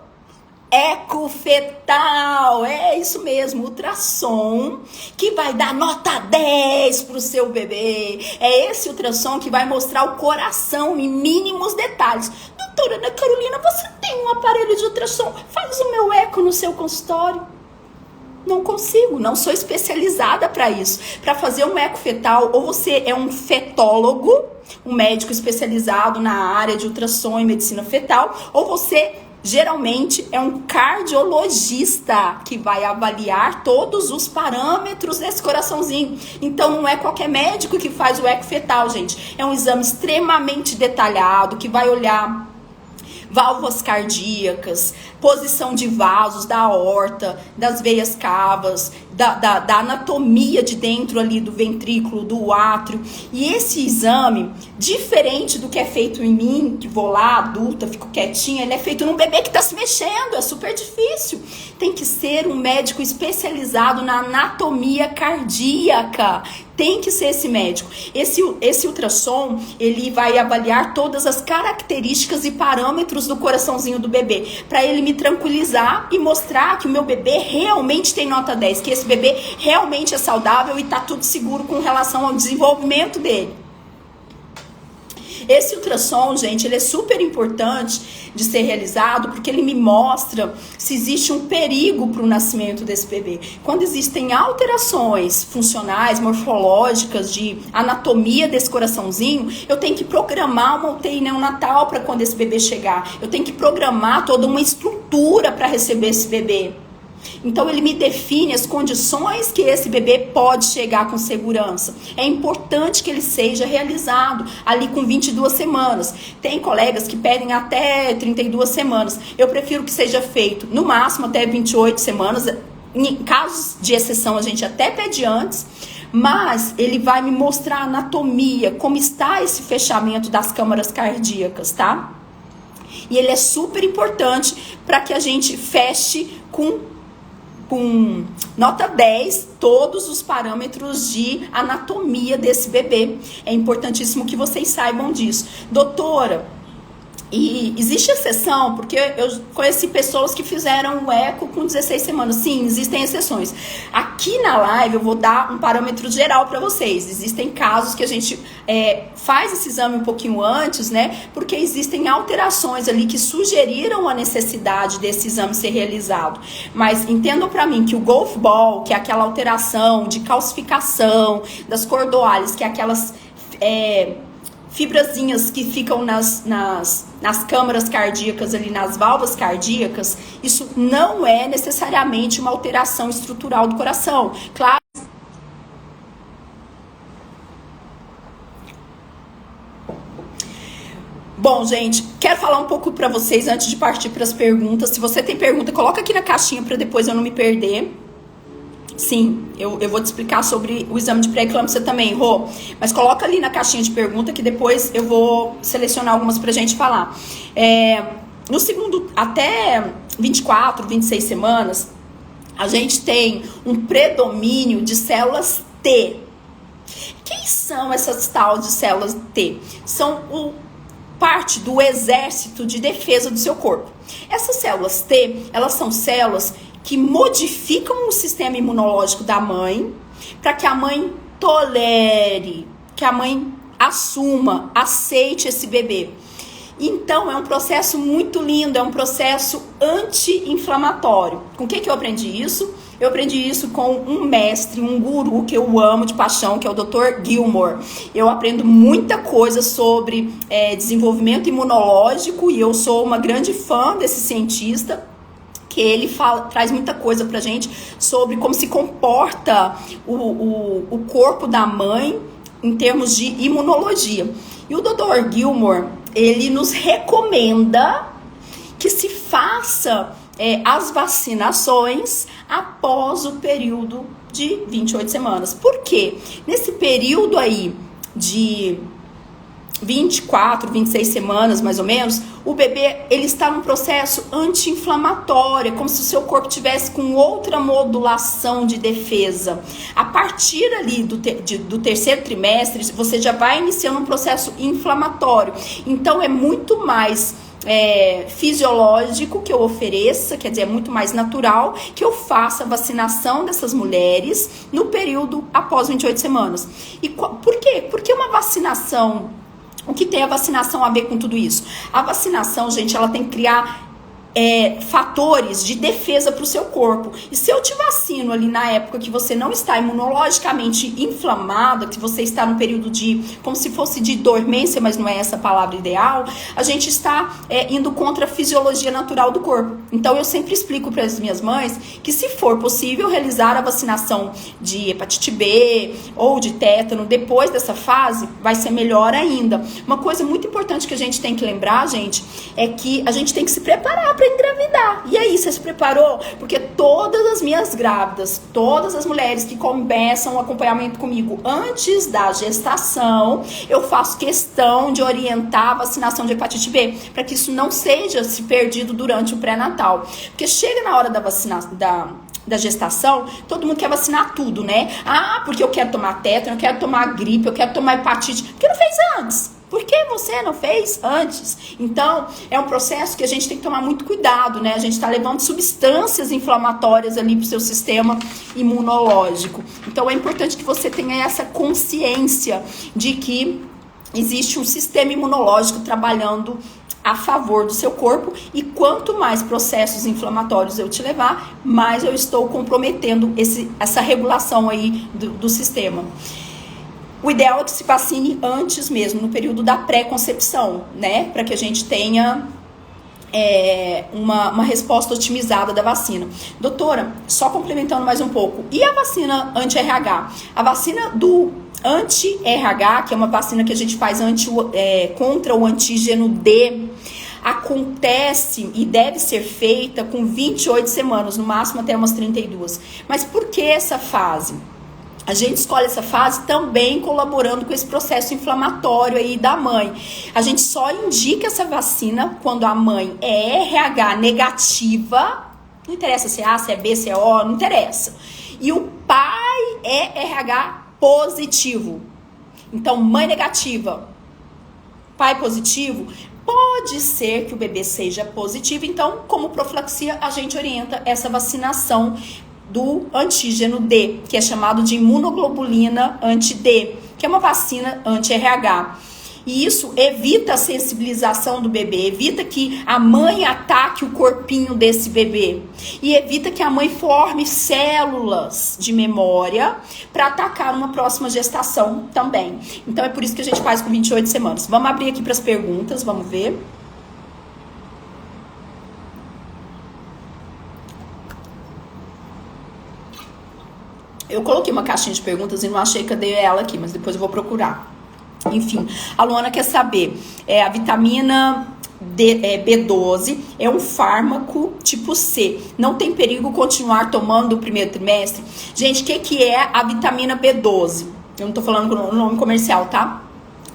ecofetal. É isso mesmo, ultrassom, que vai dar nota 10 pro seu bebê. É esse ultrassom que vai mostrar o coração em mínimos detalhes. Doutora Ana Carolina, você tem um aparelho de ultrassom? Faz o meu eco no seu consultório. Não consigo, não sou especializada para isso. Para fazer um eco fetal, ou você é um fetólogo, um médico especializado na área de ultrassom e medicina fetal, ou você geralmente é um cardiologista que vai avaliar todos os parâmetros desse coraçãozinho. Então não é qualquer médico que faz o eco fetal, gente. É um exame extremamente detalhado que vai olhar válvulas cardíacas, posição de vasos da aorta, das veias cavas, da anatomia de dentro ali do ventrículo, do átrio. E esse exame, diferente do que é feito em mim, que vou lá, adulta, fico quietinha, ele é feito num bebê que está se mexendo, é super difícil. Tem que ser um médico especializado na anatomia cardíaca. Tem que ser esse médico. Esse ultrassom, ele vai avaliar todas as características e parâmetros do coraçãozinho do bebê, para ele me tranquilizar e mostrar que o meu bebê realmente tem nota 10, que esse bebê realmente é saudável e tá tudo seguro com relação ao desenvolvimento dele. Esse ultrassom, gente, ele é super importante de ser realizado porque ele me mostra se existe um perigo para o nascimento desse bebê. Quando existem alterações funcionais, morfológicas, de anatomia desse coraçãozinho, eu tenho que programar uma UTI neonatal para quando esse bebê chegar. Eu tenho que programar toda uma estrutura para receber esse bebê. Então ele me define as condições que esse bebê pode chegar com segurança. É importante que ele seja realizado ali com 22 semanas. Tem colegas que pedem até 32 semanas. Eu prefiro que seja feito no máximo até 28 semanas. Em casos de exceção a gente até pede antes. Mas ele vai me mostrar a anatomia, como está esse fechamento das câmaras cardíacas, tá? E ele é super importante para que a gente feche com nota 10 todos os parâmetros de anatomia desse bebê. É importantíssimo que vocês saibam disso. Doutora, e existe exceção, porque eu conheci pessoas que fizeram o eco com 16 semanas. Sim, existem exceções. Aqui na live eu vou dar um parâmetro geral para vocês. Existem casos que a gente faz esse exame um pouquinho antes, né? Porque existem alterações ali que sugeriram a necessidade desse exame ser realizado. Mas entendam para mim que o golf ball, que é aquela alteração de calcificação das cordoalhas, que é aquelas fibrazinhas que ficam nas câmaras cardíacas ali, nas válvulas cardíacas, isso não é necessariamente uma alteração estrutural do coração. Claro. Bom, gente, quero falar um pouco para vocês antes de partir para as perguntas. Se você tem pergunta, coloca aqui na caixinha para depois eu não me perder. Sim, eu vou te explicar sobre o exame de pré-eclâmpsia também, Rô. Mas coloca ali na caixinha de pergunta que depois eu vou selecionar algumas pra gente falar. No segundo, até 24, 26 semanas, a gente tem um predomínio de células T. Quem são essas tal de células T? São parte do exército de defesa do seu corpo. Essas células T, elas são células que modificam o sistema imunológico da mãe para que a mãe tolere, que a mãe assuma, aceite esse bebê. Então, é um processo muito lindo, é um processo anti-inflamatório. Com o que eu aprendi isso? Eu aprendi isso com um mestre, um guru que eu amo de paixão, que é o Dr. Gilmore. Eu aprendo muita coisa sobre desenvolvimento imunológico e eu sou uma grande fã desse cientista. Que ele traz muita coisa pra gente sobre como se comporta o corpo da mãe em termos de imunologia. E o Dr. Gilmore, ele nos recomenda que se faça as vacinações após o período de 28 semanas. Por quê? Nesse período aí de 24, 26 semanas, mais ou menos, o bebê ele está num processo anti-inflamatório, como se o seu corpo tivesse com outra modulação de defesa. A partir ali do terceiro trimestre, você já vai iniciando um processo inflamatório. Então, é muito mais fisiológico que eu ofereça, quer dizer, é muito mais natural que eu faça a vacinação dessas mulheres no período após 28 semanas. E por quê? Porque uma vacinação... O que tem a vacinação a ver com tudo isso? A vacinação, gente, ela tem que criar fatores de defesa para o seu corpo. E se eu te vacino ali na época que você não está imunologicamente inflamada, que você está no período de, como se fosse de dormência, mas não é essa a palavra ideal, a gente está indo contra a fisiologia natural do corpo. Então eu sempre explico para as minhas mães que se for possível realizar a vacinação de hepatite B ou de tétano depois dessa fase, vai ser melhor ainda. Uma coisa muito importante que a gente tem que lembrar, gente, é que a gente tem que se preparar para engravidar. E aí, você se preparou? Porque todas as minhas grávidas, todas as mulheres que começam o acompanhamento comigo antes da gestação, eu faço questão de orientar a vacinação de hepatite B, para que isso não seja se perdido durante o pré-natal. Porque chega na hora da vacinação, da gestação, todo mundo quer vacinar tudo, né? Ah, porque eu quero tomar tétano, eu quero tomar gripe, eu quero tomar hepatite. Por que não fez antes? Por que você não fez antes? Então, é um processo que a gente tem que tomar muito cuidado, né? A gente está levando substâncias inflamatórias ali para o seu sistema imunológico. Então, é importante que você tenha essa consciência de que existe um sistema imunológico trabalhando a favor do seu corpo, e quanto mais processos inflamatórios eu te levar, mais eu estou comprometendo essa regulação aí do sistema. O ideal é que se vacine antes mesmo, no período da pré-concepção, né? Para que a gente tenha uma resposta otimizada da vacina. Doutora, só complementando mais um pouco, e a vacina anti-RH? A vacina do anti-RH, que é uma vacina que a gente faz contra o antígeno D, acontece e deve ser feita com 28 semanas, no máximo até umas 32. Mas por que essa fase? A gente escolhe essa fase também colaborando com esse processo inflamatório aí da mãe. A gente só indica essa vacina quando a mãe é RH negativa, não interessa se é A, se é B, se é O, não interessa. E o pai é RH positivo. Então, mãe negativa, pai positivo, pode ser que o bebê seja positivo. Então, como profilaxia, a gente orienta essa vacinação do antígeno D, que é chamado de imunoglobulina anti-D, que é uma vacina anti-RH. E isso evita a sensibilização do bebê, evita que a mãe ataque o corpinho desse bebê e evita que a mãe forme células de memória para atacar uma próxima gestação também. Então é por isso que a gente faz com 28 semanas. Vamos abrir aqui para as perguntas, vamos ver. Eu coloquei uma caixinha de perguntas e não achei que eu dei ela aqui, mas depois eu vou procurar. Enfim, a Luana quer saber, a vitamina B12 é um fármaco tipo C. Não tem perigo continuar tomando o primeiro trimestre? Gente, o que é a vitamina B12? Eu não tô falando o nome comercial, tá?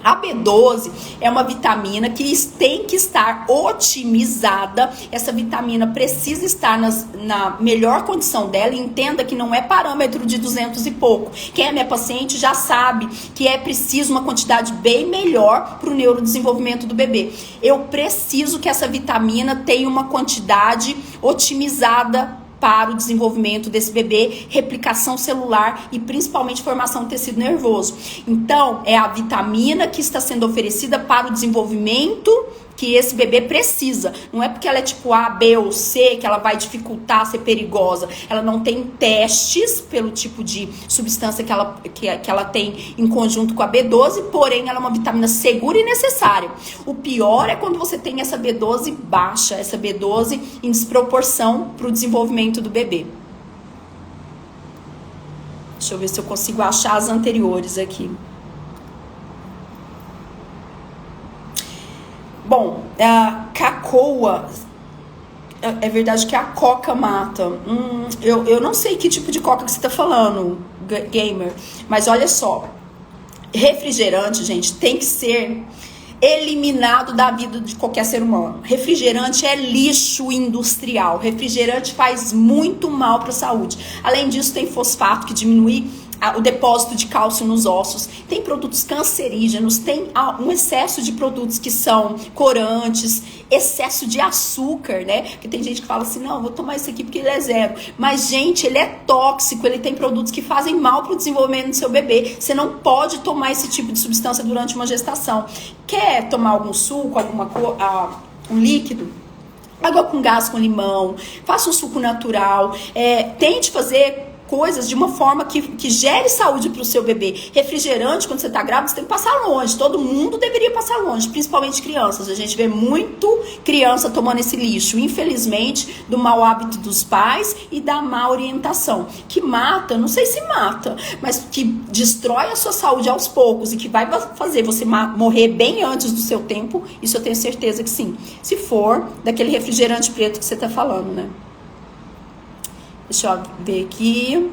A B12 é uma vitamina que tem que estar otimizada. Essa vitamina precisa estar na melhor condição dela. Entenda que não é parâmetro de 200 e pouco. Quem é minha paciente já sabe que é preciso uma quantidade bem melhor para o neurodesenvolvimento do bebê. Eu preciso que essa vitamina tenha uma quantidade otimizada para o desenvolvimento desse bebê, replicação celular e principalmente formação do tecido nervoso. Então, é a vitamina que está sendo oferecida para o desenvolvimento que esse bebê precisa. Não é porque ela é tipo A, B ou C que ela vai dificultar ser perigosa. Ela não tem testes pelo tipo de substância que ela tem em conjunto com a B12, porém ela é uma vitamina segura e necessária. O pior é quando você tem essa B12 baixa, essa B12 em desproporção para o desenvolvimento do bebê. Deixa eu ver se eu consigo achar as anteriores aqui. Bom, a cacoa, é verdade que a coca mata. Eu não sei que tipo de coca que você tá falando, gamer, mas olha só, refrigerante, gente, tem que ser eliminado da vida de qualquer ser humano. Refrigerante é lixo industrial, refrigerante faz muito mal para a saúde. Além disso, tem fosfato que diminui o depósito de cálcio nos ossos, tem produtos cancerígenos, tem um excesso de produtos que são corantes, excesso de açúcar, né? Porque tem gente que fala assim, não, vou tomar isso aqui porque ele é zero. Mas, gente, ele é tóxico, ele tem produtos que fazem mal para o desenvolvimento do seu bebê. Você não pode tomar esse tipo de substância durante uma gestação. Quer tomar algum suco, um líquido? Água com gás com limão, faça um suco natural, tente fazer coisas de uma forma que gere saúde para o seu bebê. Refrigerante, quando você está grávida, você tem que passar longe. Todo mundo deveria passar longe, principalmente crianças. A gente vê muito criança tomando esse lixo, infelizmente, do mau hábito dos pais e da má orientação. Que mata, não sei se mata, mas que destrói a sua saúde aos poucos e que vai fazer você morrer bem antes do seu tempo. Isso eu tenho certeza que sim. Se for daquele refrigerante preto que você está falando, né? Deixa eu ver aqui.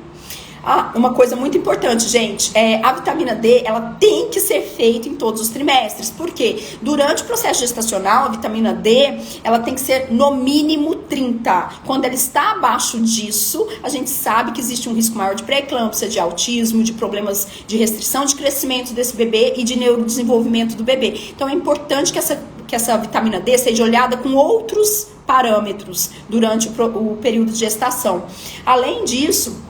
Uma coisa muito importante, gente, a vitamina D, ela tem que ser feita em todos os trimestres. Por quê? Durante o processo gestacional, a vitamina D, ela tem que ser no mínimo 30. Quando ela está abaixo disso, a gente sabe que existe um risco maior de pré-eclâmpsia, de autismo, de problemas de restrição de crescimento desse bebê e de neurodesenvolvimento do bebê. Então é importante que essa vitamina D seja olhada com outros parâmetros durante o período de gestação. Além disso,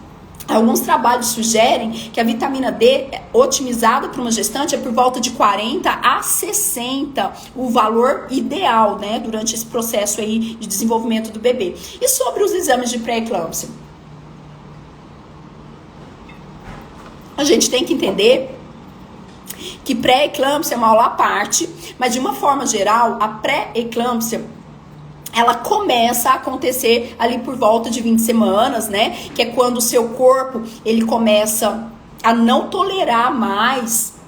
alguns trabalhos sugerem que a vitamina D otimizada para uma gestante é por volta de 40 a 60 o valor ideal, né, durante esse processo aí de desenvolvimento do bebê. E sobre os exames de pré-eclâmpsia? A gente tem que entender que pré-eclâmpsia é uma aula à parte, mas de uma forma geral, a pré-eclâmpsia ela começa a acontecer ali por volta de 20 semanas, né? Que é quando o seu corpo, ele começa a não tolerar mais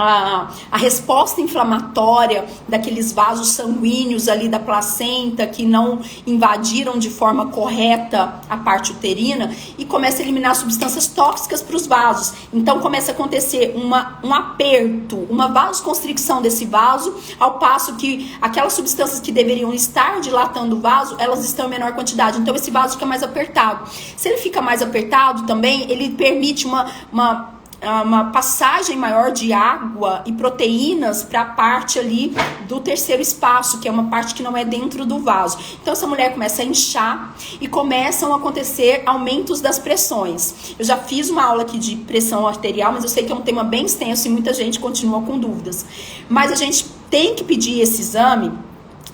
a resposta inflamatória daqueles vasos sanguíneos ali da placenta que não invadiram de forma correta a parte uterina e começa a eliminar substâncias tóxicas para os vasos. Então começa a acontecer um aperto, uma vasoconstricção desse vaso, ao passo que aquelas substâncias que deveriam estar dilatando o vaso, elas estão em menor quantidade. Então esse vaso fica mais apertado. Se ele fica mais apertado também, ele permite uma passagem maior de água e proteínas para a parte ali do terceiro espaço, que é uma parte que não é dentro do vaso. Então essa mulher começa a inchar e começam a acontecer aumentos das pressões. Eu já fiz uma aula aqui de pressão arterial, mas eu sei que é um tema bem extenso e muita gente continua com dúvidas. Mas a gente tem que pedir esse exame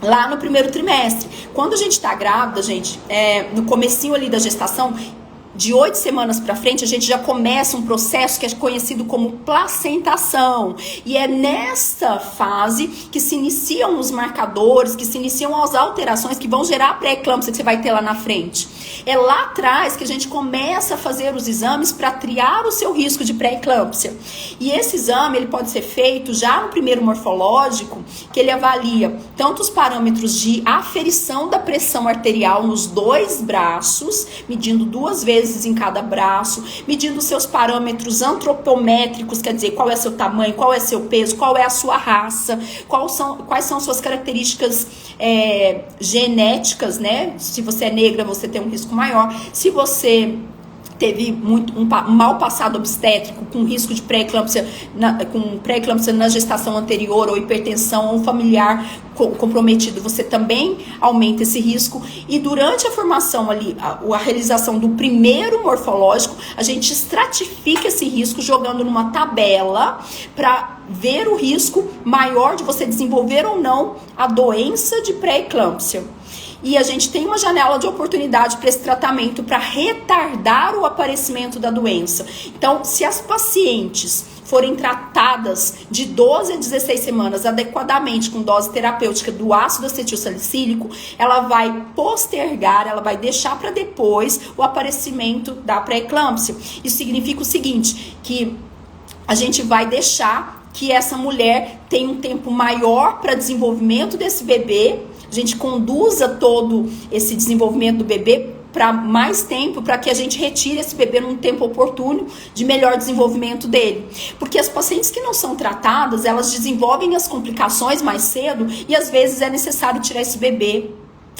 lá no primeiro trimestre. Quando a gente está grávida, gente, no comecinho ali da gestação, de 8 semanas para frente, a gente já começa um processo que é conhecido como placentação. E é nessa fase que se iniciam os marcadores, que se iniciam as alterações que vão gerar a pré-eclâmpsia que você vai ter lá na frente. É lá atrás que a gente começa a fazer os exames para triar o seu risco de pré-eclâmpsia. E esse exame, ele pode ser feito já no primeiro morfológico, que ele avalia tanto os parâmetros de aferição da pressão arterial nos 2 braços, medindo 2 vezes em cada braço, medindo seus parâmetros antropométricos, quer dizer, qual é seu tamanho, qual é seu peso, qual é a sua raça, quais são suas características genéticas, né? Se você é negra, você tem um risco maior. Se você teve um mau passado obstétrico, com risco de pré-eclâmpsia na gestação anterior, ou hipertensão, ou familiar comprometido, você também aumenta esse risco. E durante a formação ali, a realização do primeiro morfológico, a gente estratifica esse risco jogando numa tabela para ver o risco maior de você desenvolver ou não a doença de pré-eclâmpsia. E a gente tem uma janela de oportunidade para esse tratamento, para retardar o aparecimento da doença. Então, se as pacientes forem tratadas de 12 a 16 semanas adequadamente com dose terapêutica do ácido acetilsalicílico, ela vai postergar, ela vai deixar para depois o aparecimento da pré-eclâmpsia. Isso significa o seguinte, que a gente vai deixar que essa mulher tenha um tempo maior para desenvolvimento desse bebê, a gente conduza todo esse desenvolvimento do bebê para mais tempo, para que a gente retire esse bebê num tempo oportuno de melhor desenvolvimento dele. Porque as pacientes que não são tratadas, elas desenvolvem as complicações mais cedo e às vezes é necessário tirar esse bebê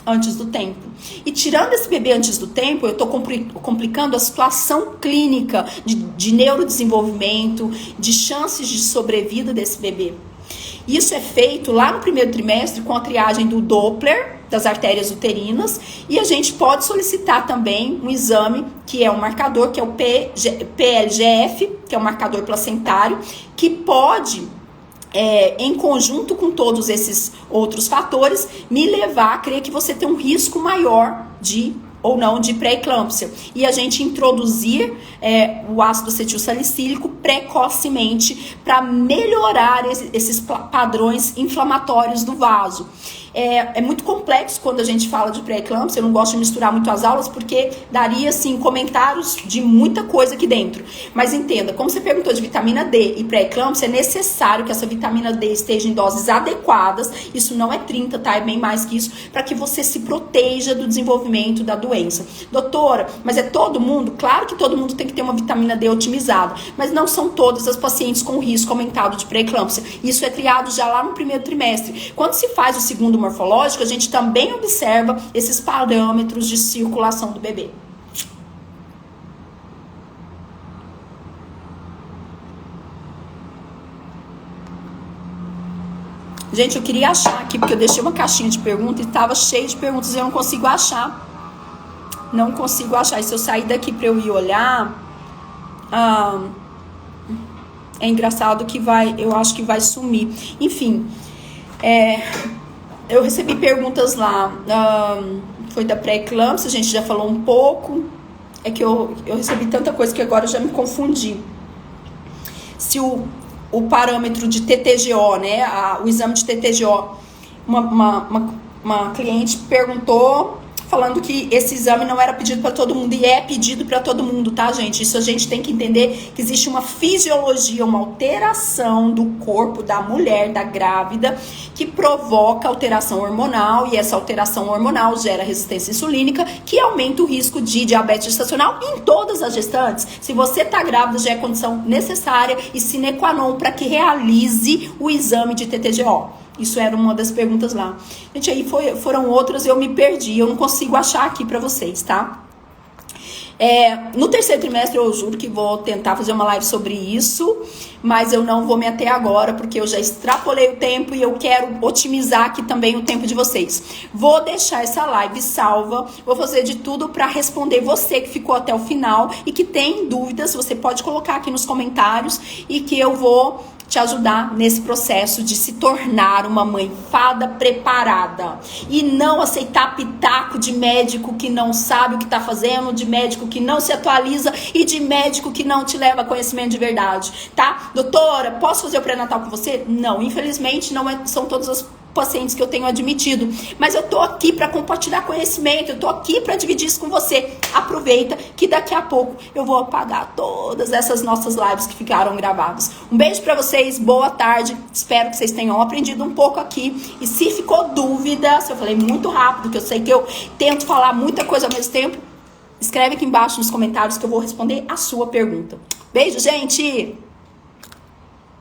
antes do tempo. E tirando esse bebê antes do tempo, eu estou complicando a situação clínica de neurodesenvolvimento, de chances de sobrevida desse bebê. Isso é feito lá no primeiro trimestre com a triagem do Doppler das artérias uterinas, e a gente pode solicitar também um exame que é um marcador, que é o PLGF, que é um marcador placentário, que pode, em conjunto com todos esses outros fatores, me levar a crer que você tem um risco maior ou não de pré-eclâmpsia, e a gente introduzir o ácido acetilsalicílico precocemente para melhorar esses padrões inflamatórios do vaso. É muito complexo quando a gente fala de pré-eclâmpsia, eu não gosto de misturar muito as aulas, porque daria, assim, comentários de muita coisa aqui dentro. Mas entenda, como você perguntou de vitamina D e pré-eclâmpsia, é necessário que essa vitamina D esteja em doses adequadas, isso não é 30, tá? É bem mais que isso, para que você se proteja do desenvolvimento da doença. Doutora, mas é todo mundo? Claro que todo mundo tem que ter uma vitamina D otimizada, mas não são todas as pacientes com risco aumentado de pré-eclâmpsia. Isso é triado já lá no primeiro trimestre. Quando se faz o segundo morfológico, a gente também observa esses parâmetros de circulação do bebê. Gente, eu queria achar aqui, porque eu deixei uma caixinha de perguntas e estava cheio de perguntas e eu não consigo achar. Não consigo achar. E se eu sair daqui para eu ir olhar, é engraçado que eu acho que vai sumir. Enfim, eu recebi perguntas lá, foi da pré-eclâmpsia, a gente já falou um pouco. É que eu recebi tanta coisa que agora eu já me confundi. Se o parâmetro de TTGO, né, o exame de TTGO, uma uma cliente perguntou, falando que esse exame não era pedido para todo mundo, e é pedido para todo mundo, tá, gente? Isso a gente tem que entender, que existe uma fisiologia, uma alteração do corpo da mulher, da grávida, que provoca alteração hormonal, e essa alteração hormonal gera resistência insulínica, que aumenta o risco de diabetes gestacional em todas as gestantes. Se você tá grávida, já é condição necessária e sine qua non para que realize o exame de TTGO. Isso era uma das perguntas lá. Gente, aí foram outras, eu me perdi, eu não consigo achar aqui pra vocês, tá? No terceiro trimestre eu juro que vou tentar fazer uma live sobre isso, mas eu não vou me ater agora, porque eu já extrapolei o tempo e eu quero otimizar aqui também o tempo de vocês. Vou deixar essa live salva, vou fazer de tudo pra responder você que ficou até o final e que tem dúvidas, você pode colocar aqui nos comentários e que eu vou te ajudar nesse processo de se tornar uma mãe fada preparada e não aceitar pitaco de médico que não sabe o que tá fazendo, de médico que não se atualiza e de médico que não te leva a conhecimento de verdade, tá? Doutora, posso fazer o pré-natal com você? Não, infelizmente não são todas as pacientes que eu tenho admitido, mas eu tô aqui para compartilhar conhecimento, eu tô aqui para dividir isso com você. Aproveita que daqui a pouco eu vou apagar todas essas nossas lives que ficaram gravadas. Um beijo para vocês, boa tarde, espero que vocês tenham aprendido um pouco aqui, e se ficou dúvida, se eu falei muito rápido, que eu sei que eu tento falar muita coisa ao mesmo tempo, escreve aqui embaixo nos comentários que eu vou responder a sua pergunta. Beijo, gente!